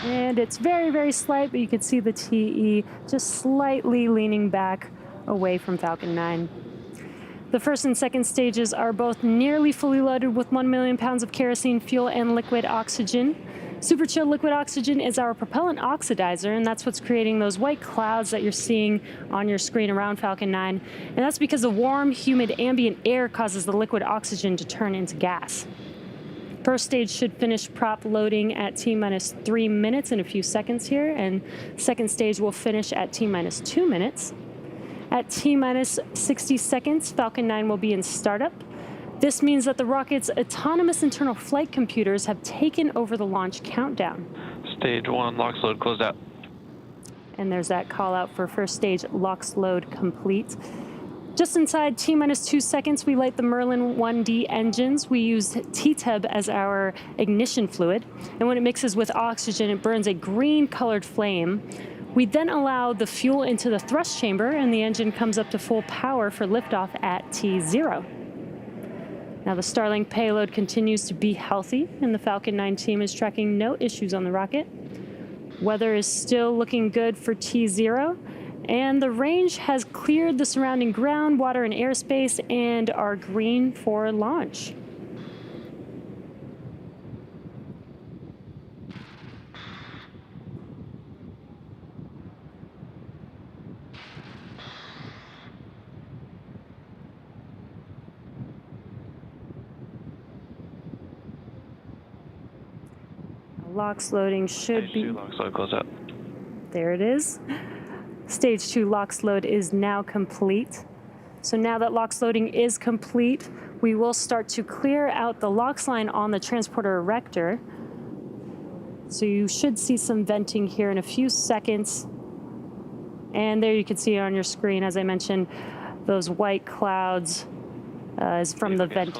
And it's very, very slight, but you can see the TE just slightly leaning back away from Falcon 9. The first and second stages are both nearly fully loaded with 1 million pounds of kerosene fuel and liquid oxygen. Super chilled liquid oxygen is our propellant oxidizer, and that's what's creating those white clouds that you're seeing on your screen around Falcon 9. And that's because the warm, humid ambient air causes the liquid oxygen to turn into gas. First stage should finish prop loading at T-minus 3 minutes in a few seconds here, and second stage will finish at T-minus 2 minutes. At T-minus 60 seconds, Falcon 9 will be in startup. This means that the rocket's autonomous internal flight computers have taken over the launch countdown. Stage 1, LOX load closed out. And there's that call out for first stage LOX load complete. Just inside T-minus 2 seconds, we light the Merlin 1D engines. We use T-Tub as our ignition fluid. And when it mixes with oxygen, it burns a green-colored flame. We then allow the fuel into the thrust chamber, and the engine comes up to full power for liftoff at T0. Now, the Starlink payload continues to be healthy, and the Falcon 9 team is tracking no issues on the rocket. Weather is still looking good for T0, and the range has cleared the surrounding ground, water, and airspace, and are green for launch. LOX loading should be... Stage 2, LOX load closed out. There it is. Stage 2 LOX load is now complete. So now that LOX loading is complete, we will start to clear out the LOX line on the transporter erector. So you should see some venting here in a few seconds. And there you can see on your screen, as I mentioned, those white clouds is from the vent.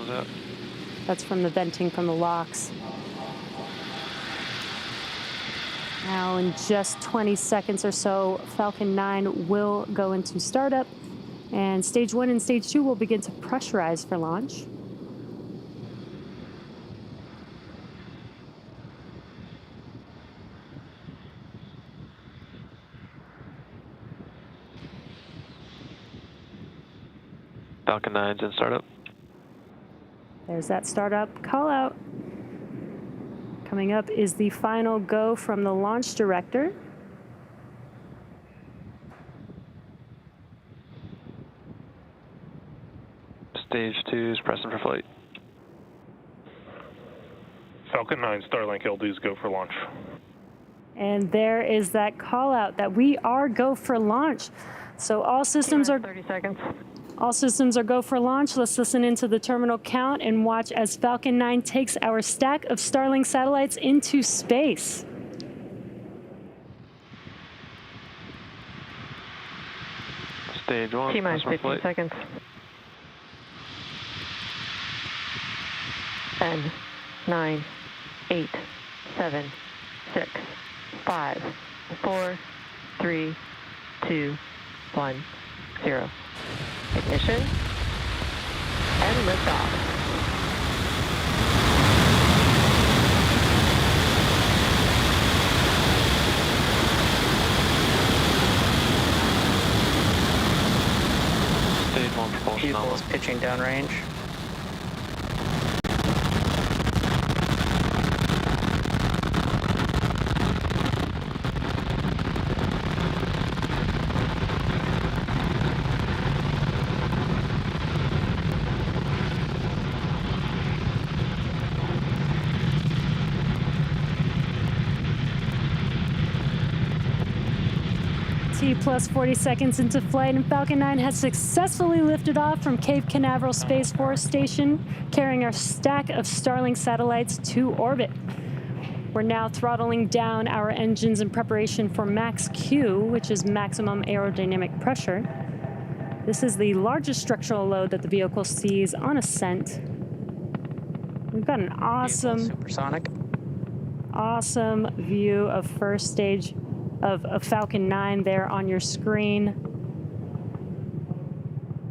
That's from the venting from the LOX. Now, in just 20 seconds or so, Falcon 9 will go into startup, and Stage 1 and Stage 2 will begin to pressurize for launch. Falcon 9's in startup. There's that startup call out. Coming up is the final go from the launch director. Stage 2 is pressing for flight. Falcon 9 Starlink LDs go for launch. And there is that call out that we are go for launch. So all systems are 30 seconds. All systems are go for launch. Let's listen into the terminal count and watch as Falcon 9 takes our stack of Starlink satellites into space. Stage 1, T-minus 15 seconds. 10, 9, 8, 7, 6, 5, 4, 3, 2, 1, 0. Ignition and liftoff. Stage 1 propulsion Pupils pitching downrange. Plus 40 seconds into flight, and Falcon 9 has successfully lifted off from Cape Canaveral Space Force Station, carrying our stack of Starlink satellites to orbit. We're now throttling down our engines in preparation for max Q, which is maximum aerodynamic pressure. This is the largest structural load that the vehicle sees on ascent. We've got an awesome view of first stage of Falcon 9 there on your screen.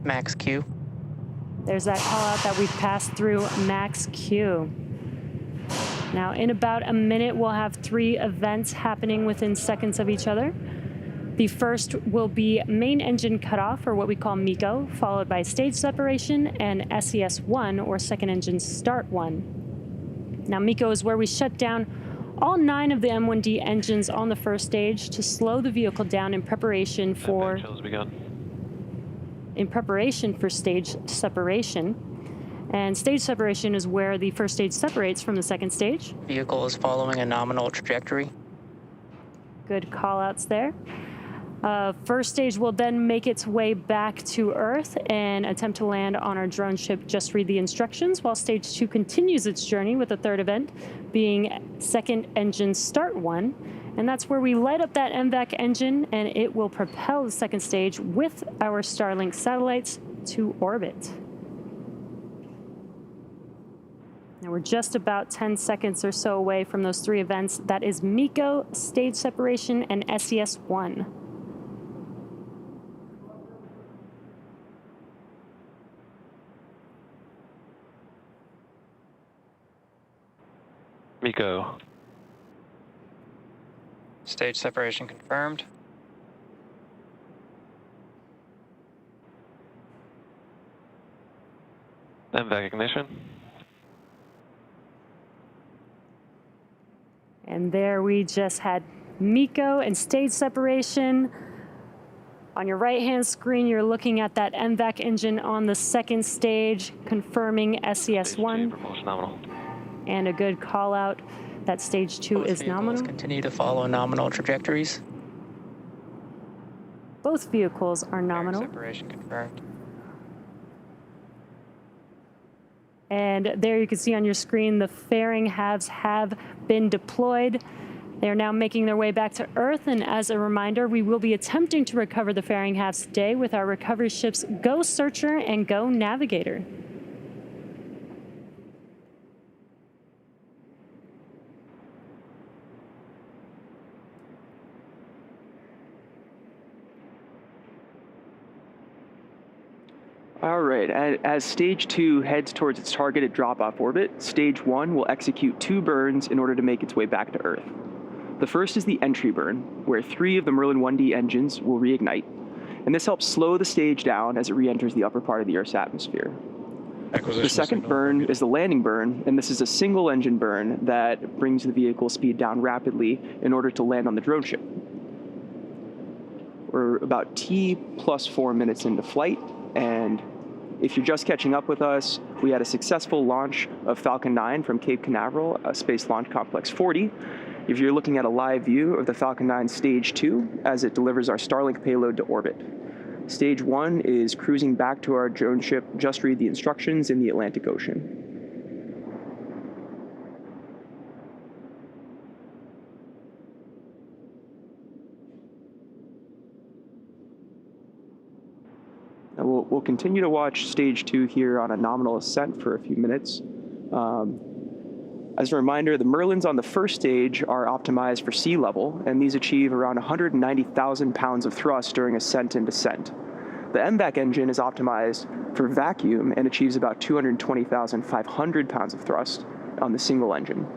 Max Q. There's that call out that we've passed through max Q. Now, in about a minute, we'll have 3 events happening within seconds of each other. The first will be main engine cutoff, or what we call MECO, followed by stage separation and SES-1, or second engine start 1. Now, MECO is where we shut down all 9 of the M1D engines on the first stage to slow the vehicle down in preparation for stage separation. And stage separation is where the first stage separates from the second stage. Vehicle is following a nominal trajectory. Good call-outs there. First stage will then make its way back to Earth and attempt to land on our drone ship, Just Read the Instructions, while stage 2 continues its journey with the third event being second engine start 1. And that's where we light up that MVAC engine and it will propel the second stage with our Starlink satellites to orbit. Now we're just about 10 seconds or so away from those 3 events. That is MECO, stage separation, and SES-1. MECO. Stage separation confirmed. MVAC ignition. And there we just had MECO and stage separation. On your right-hand screen, you're looking at that MVAC engine on the second stage, confirming SES-1. Propulsion nominal. And a good call out that stage 2 is nominal. Continue to follow nominal trajectories. Both vehicles are nominal. Separation confirmed. And there you can see on your screen the fairing halves have been deployed. They are now making their way back to Earth, and as a reminder, we will be attempting to recover the fairing halves today with our recovery ships Go Searcher and Go Navigator. All right, as stage 2 heads towards its targeted drop-off orbit, stage 1 will execute 2 burns in order to make its way back to Earth. The first is the entry burn, where 3 of the Merlin 1D engines will reignite, and this helps slow the stage down as it re-enters the upper part of the Earth's atmosphere. The second burn is the landing burn, and this is a single engine burn that brings the vehicle speed down rapidly in order to land on the drone ship. We're about T plus 4 minutes into flight, and if you're just catching up with us, we had a successful launch of Falcon 9 from Cape Canaveral, Space Launch Complex 40. If you're looking at a live view of the Falcon 9 Stage 2 as it delivers our Starlink payload to orbit. Stage 1 is cruising back to our drone ship, Just Read the Instructions, in the Atlantic Ocean. We'll continue to watch stage 2 here on a nominal ascent for a few minutes. As a reminder, the Merlins on the first stage are optimized for sea level, and these achieve around 190,000 pounds of thrust during ascent and descent. The MVAC engine is optimized for vacuum and achieves about 220,500 pounds of thrust on the single engine.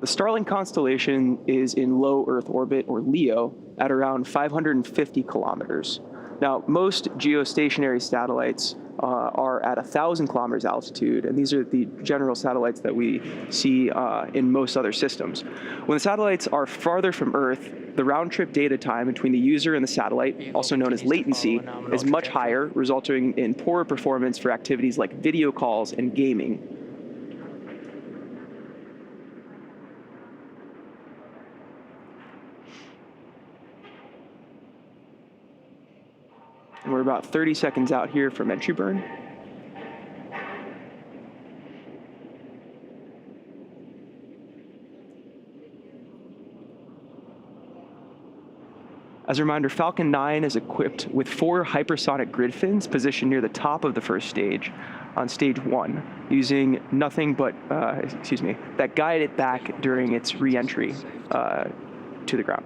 The Starlink constellation is in low Earth orbit, or LEO, at around 550 kilometers. Now, most geostationary satellites are at 1,000 kilometers altitude, and these are the general satellites that we see in most other systems. When the satellites are farther from Earth, the round-trip data time between the user and the satellite, also known as latency, is much higher, resulting in poorer performance for activities like video calls and gaming. And we're about 30 seconds out here from entry burn. As a reminder, Falcon 9 is equipped with 4 hypersonic grid fins positioned near the top of the first stage on stage 1, using nothing but, that guide it back during its re-entry to the ground.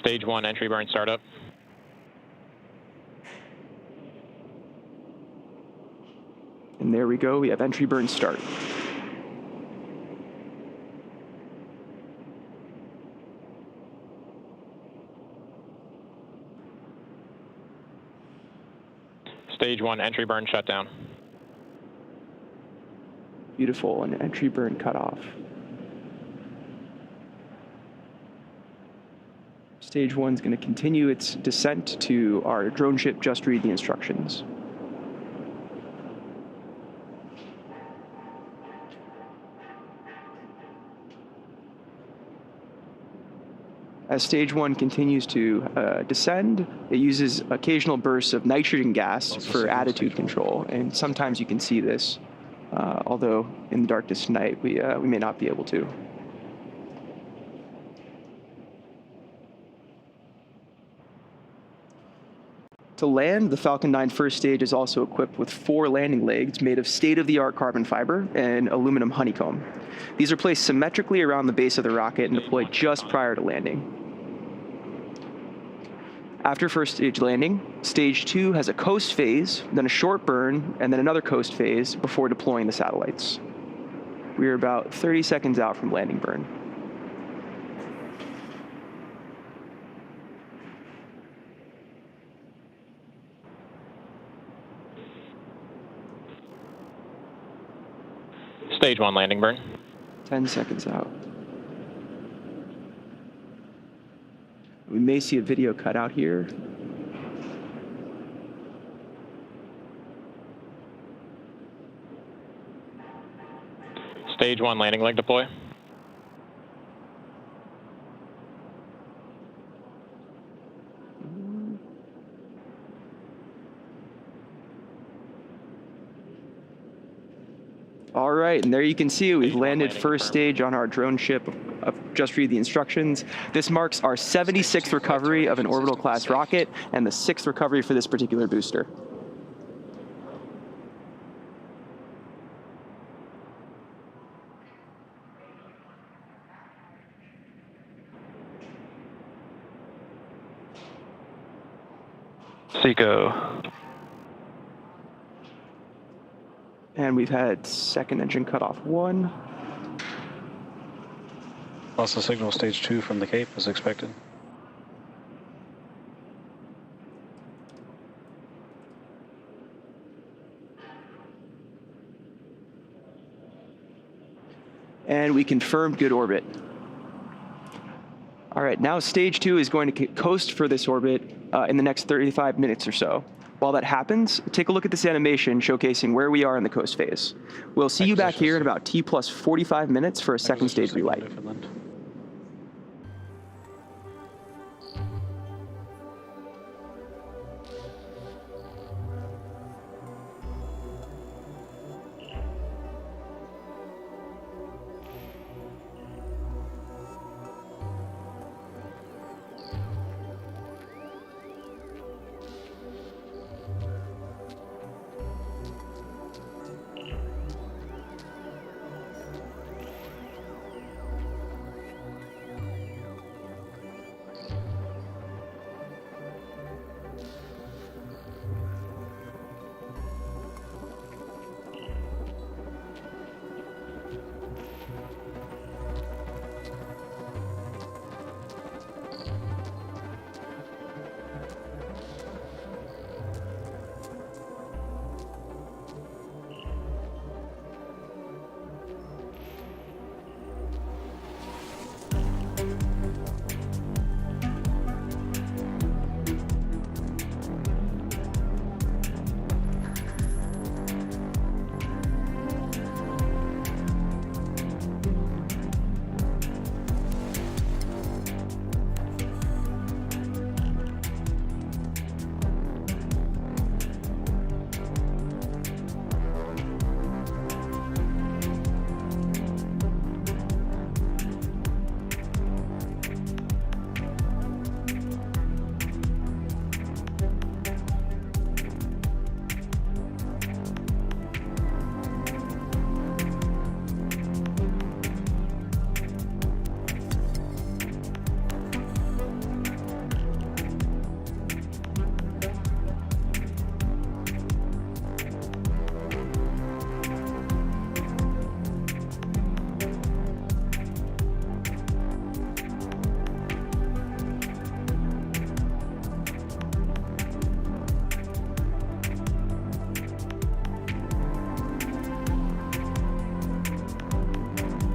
Stage 1 entry burn startup. And there we go. We have entry burn start. Stage 1 entry burn shutdown. Beautiful, and entry burn cutoff. Stage 1 is going to continue its descent to our drone ship. Just read the instructions. As stage 1 continues to descend, it uses occasional bursts of nitrogen gas for attitude control, and sometimes you can see this, although in the darkest night we may not be able to. To land, the Falcon 9 first stage is also equipped with 4 landing legs made of state-of-the-art carbon fiber and aluminum honeycomb. These are placed symmetrically around the base of the rocket and deployed just prior to landing. After first stage landing, stage 2 has a coast phase, then a short burn, and then another coast phase before deploying the satellites. We are about 30 seconds out from landing burn. Stage 1 landing burn. 10 seconds out. We may see a video cut out here. Stage 1 landing leg deploy. All right, and there you can see we've landed first stage on our drone ship. Just read the instructions. This marks our 76th recovery of an orbital class rocket and the 6th recovery for this particular booster. Seco. And we've had second engine cut off 1. Also signal stage 2 from the Cape as expected. And we confirmed good orbit. All right, now stage 2 is going to coast for this orbit in the next 35 minutes or so. While that happens, take a look at this animation showcasing where we are in the coast phase. We'll see you back here in about T plus 45 minutes for a second stage relight.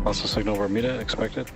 Also signal Bermuda expected.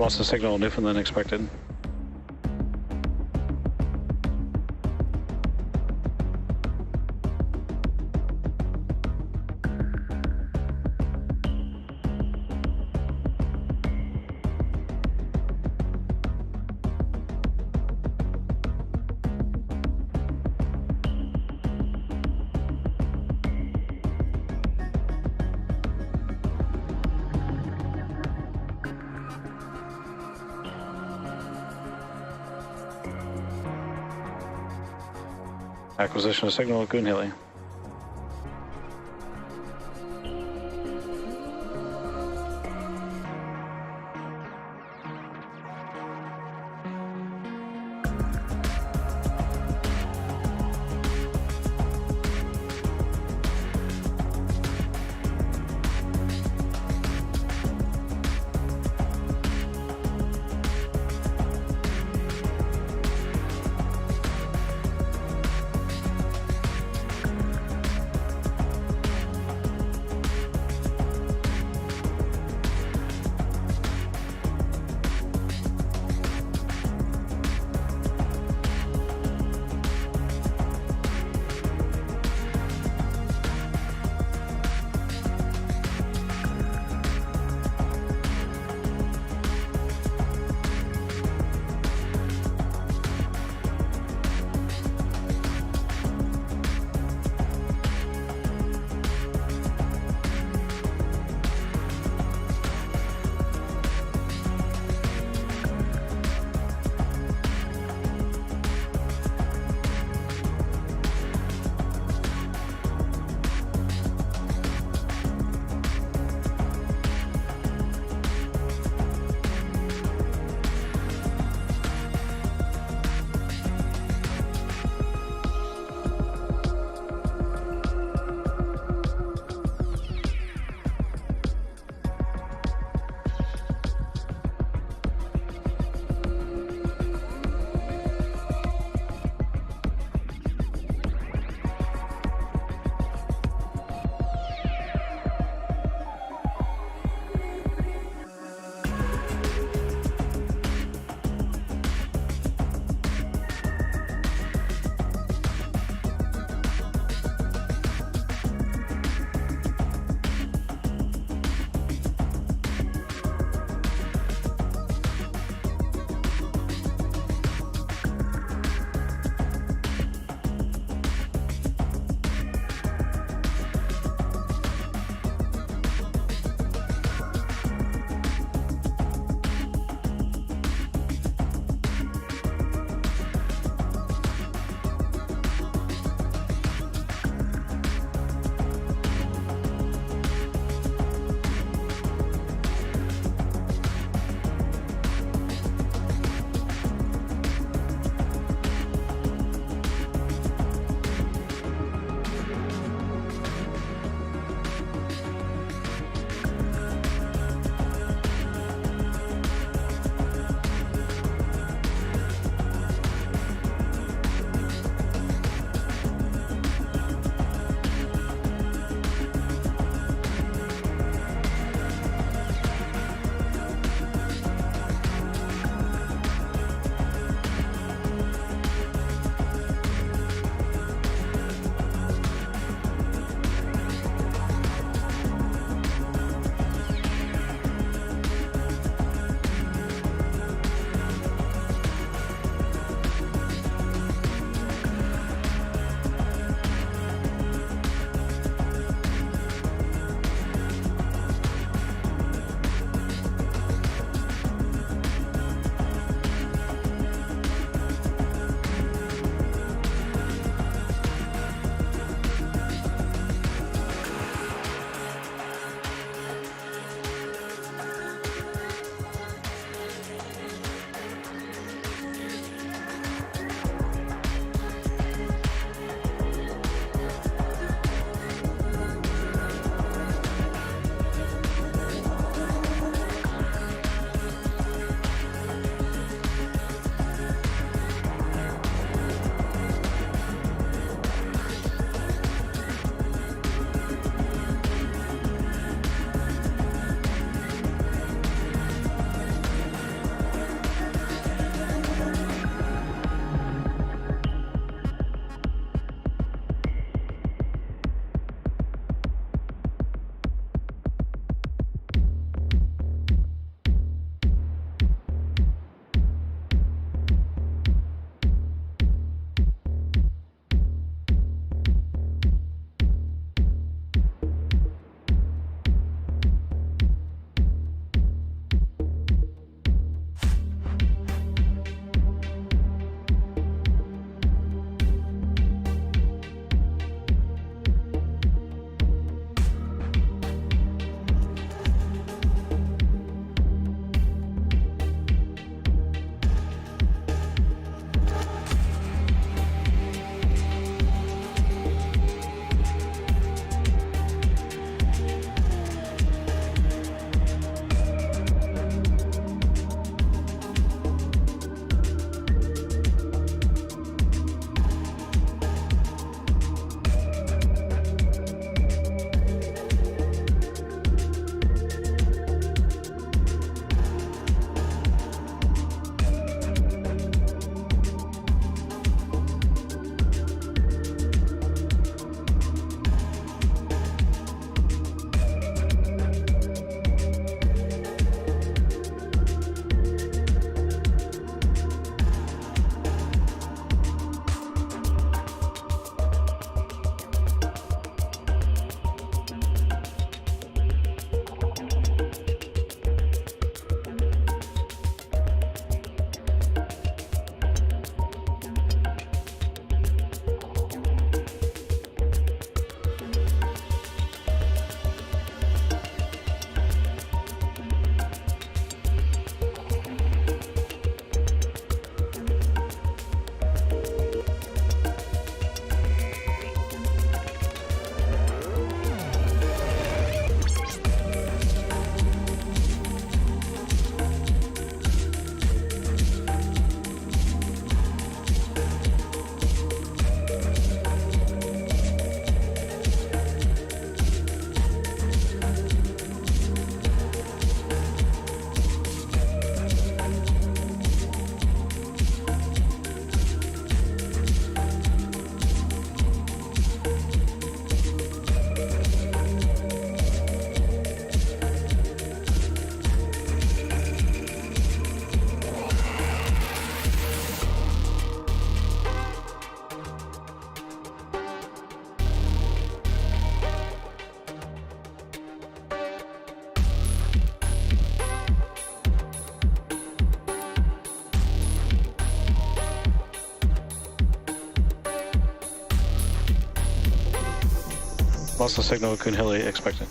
Also signal different than expected. Acquisition of signal at Goon Hilly. Also signal Hurley expected.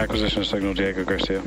Acquisition signal, Diego Garcia.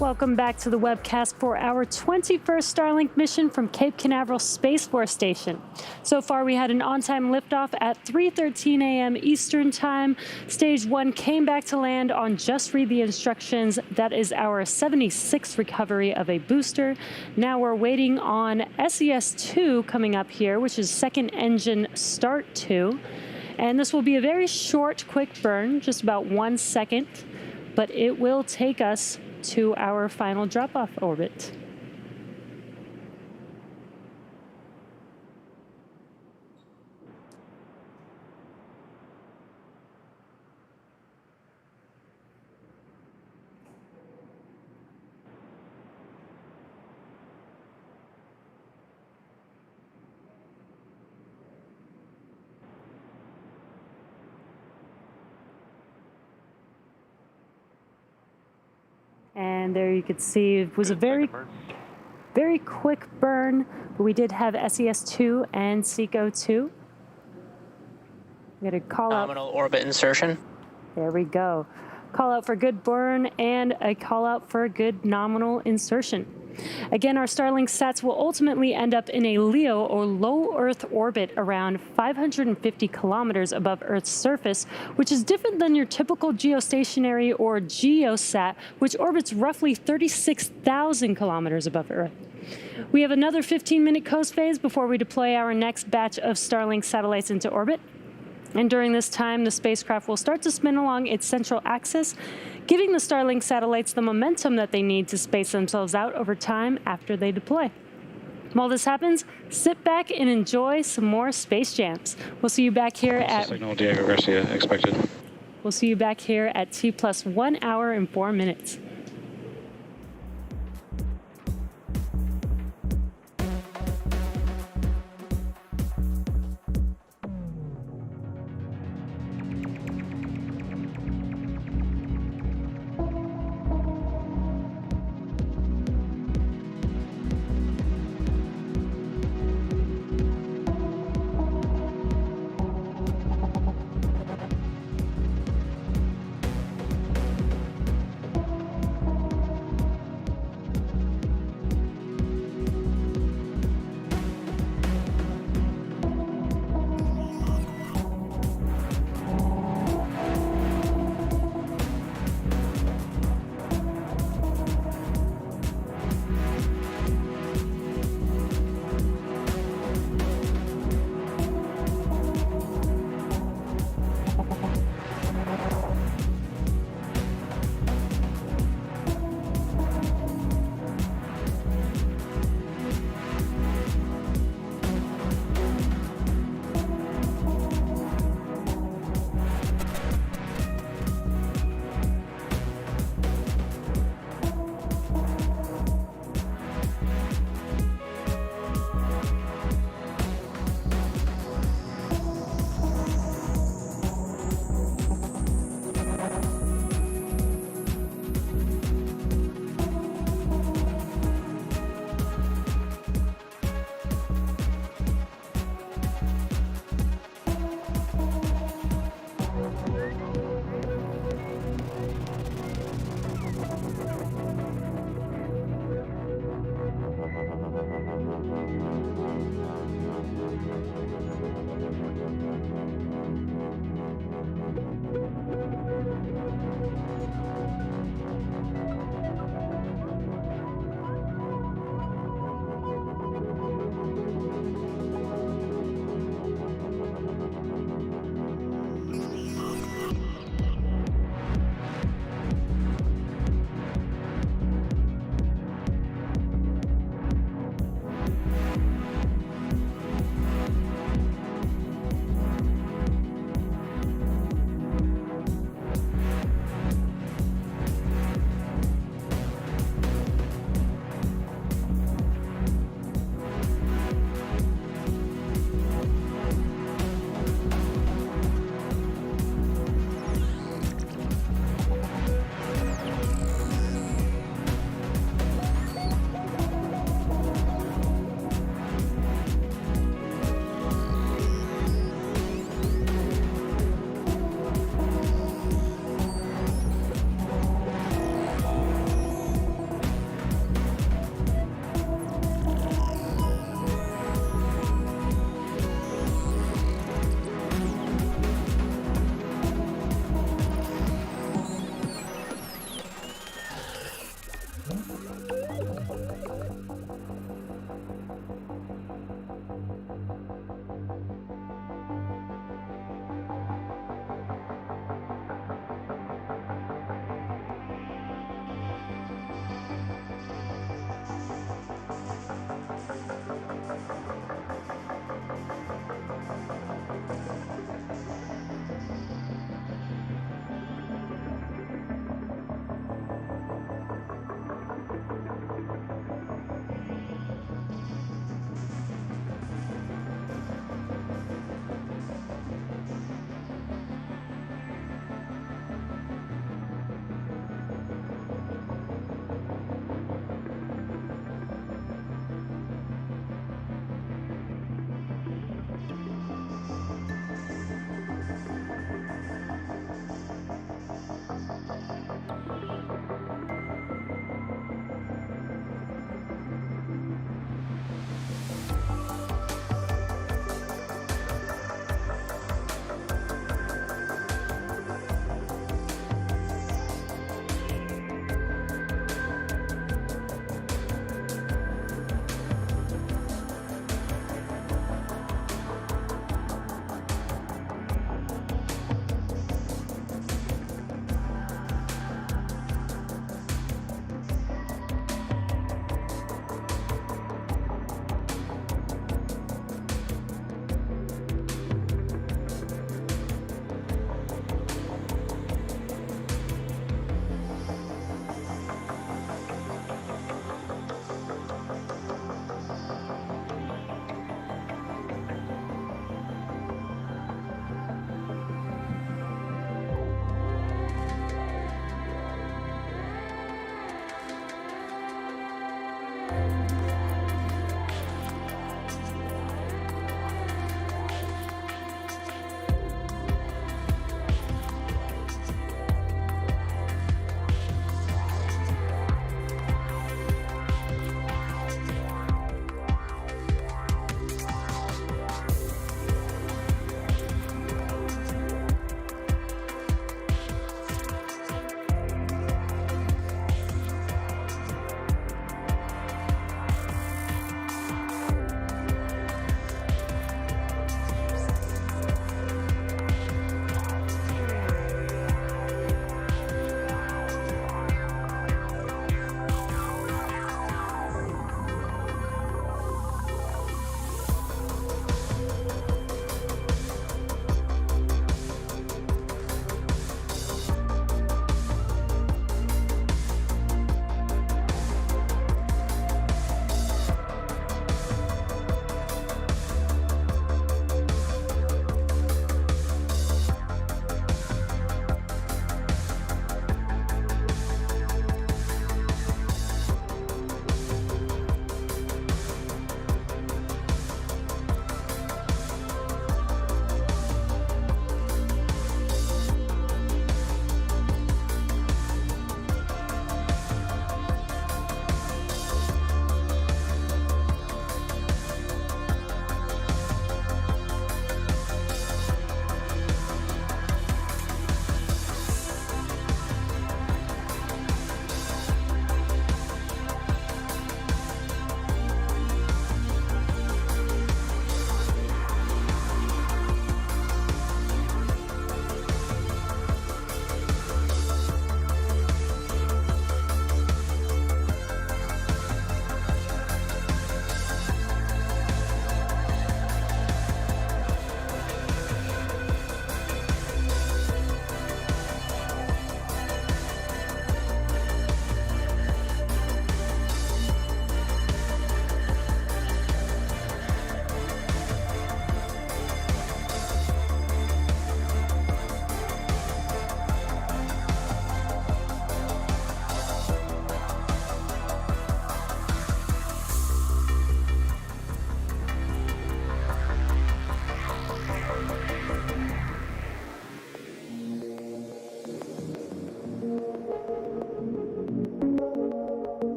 Welcome back to the webcast for our 21st Starlink mission from Cape Canaveral Space Force Station. So far, we had an on-time liftoff at 3:13 a.m. Eastern Time. Stage 1 came back to land on Just Read the Instructions. That is our 76th recovery of a booster. Now we're waiting on SES-II coming up here, which is second engine start 2. And this will be a very short, quick burn, just about 1 second, but it will take us to our final drop-off orbit. And there you could see it was a very quick burn, but we did have SES-II and SECO-2. We got a call out. Nominal orbit insertion. There we go. Call out for good burn and a call out for good nominal insertion. Again, our Starlink sats will ultimately end up in a LEO or low Earth orbit around 550 kilometers above Earth's surface, which is different than your typical geostationary or GeoSat, which orbits roughly 36,000 kilometers above Earth. We have another 15-minute coast phase before we deploy our next batch of Starlink satellites into orbit. And during this time, the spacecraft will start to spin along its central axis, giving the Starlink satellites the momentum that they need to space themselves out over time after they deploy. While this happens, sit back and enjoy some more space jams. We'll see you back here at Signal Diego Garcia expected. We'll see you back here at T+1 hour and 4 minutes.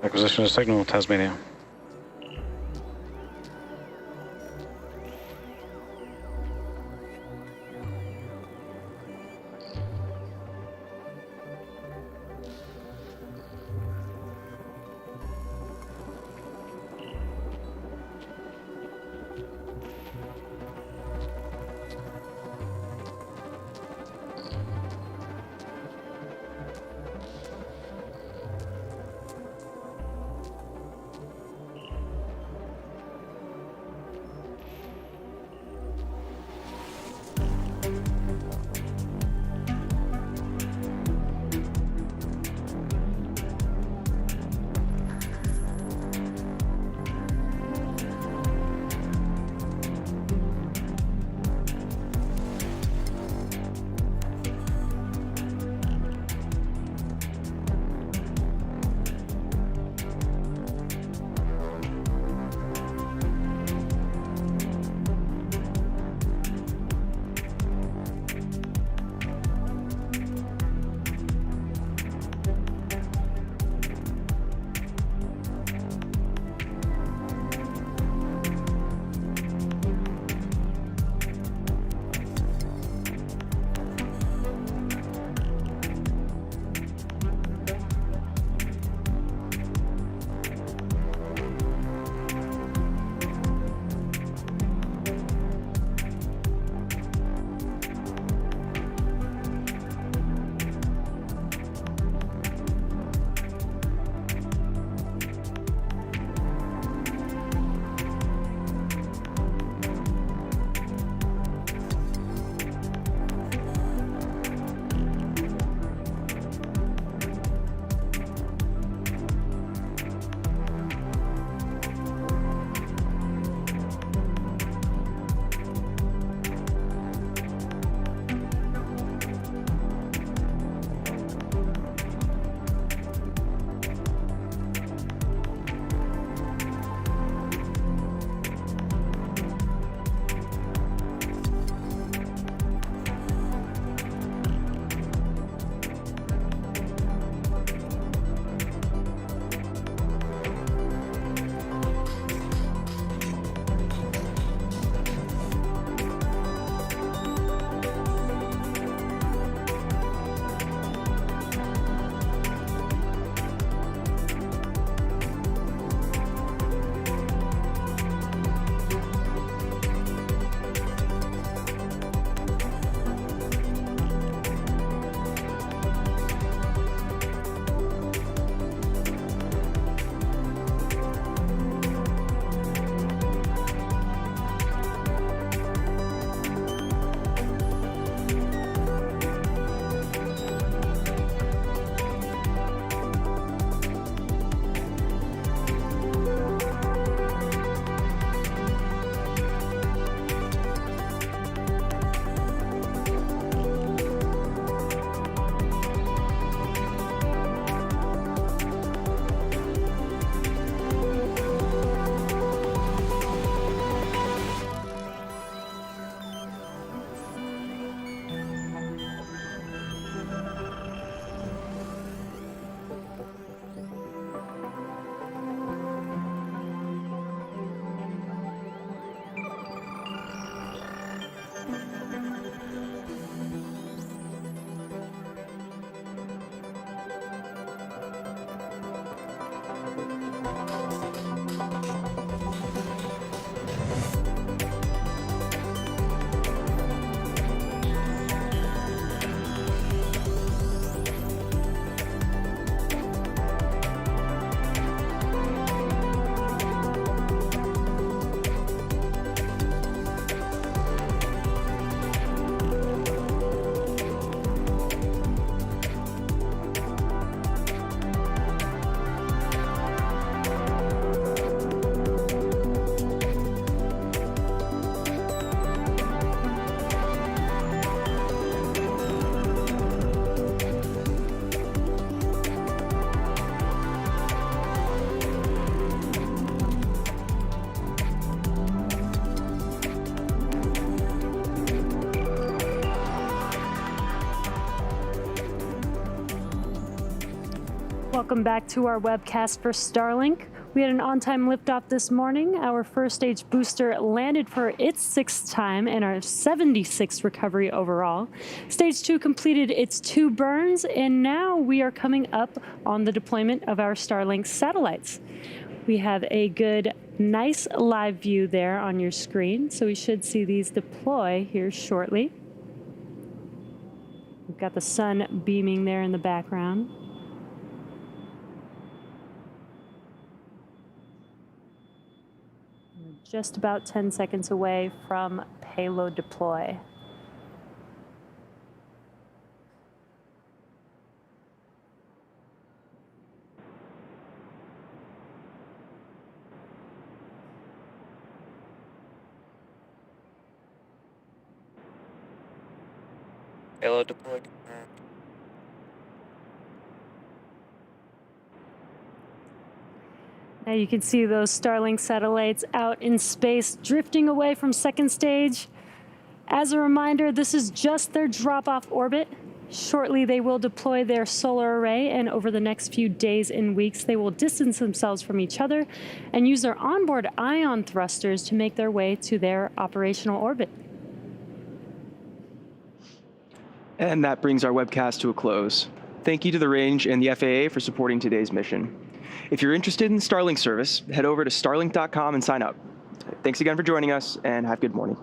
Acquisition of signal, Tasmania. Welcome back to our webcast for Starlink. We had an on-time liftoff this morning. Our first stage booster landed for its 6th time and our 76th recovery overall. Stage 2 completed its 2 burns, and now we are coming up on the deployment of our Starlink satellites. We have a good, nice live view there on your screen, so we should see these deploy here shortly. We've got the sun beaming there in the background. Just about 10 seconds away from payload deploy. Payload deployed. Now you can see those Starlink satellites out in space drifting away from second stage. As a reminder, this is just their drop-off orbit. Shortly, they will deploy their solar array, and over the next few days and weeks, they will distance themselves from each other and use their onboard ion thrusters to make their way to their operational orbit. And that brings our webcast to a close. Thank you to the range and the FAA for supporting today's mission. If you're interested in Starlink service, head over to starlink.com and sign up. Thanks again for joining us, and have a good morning.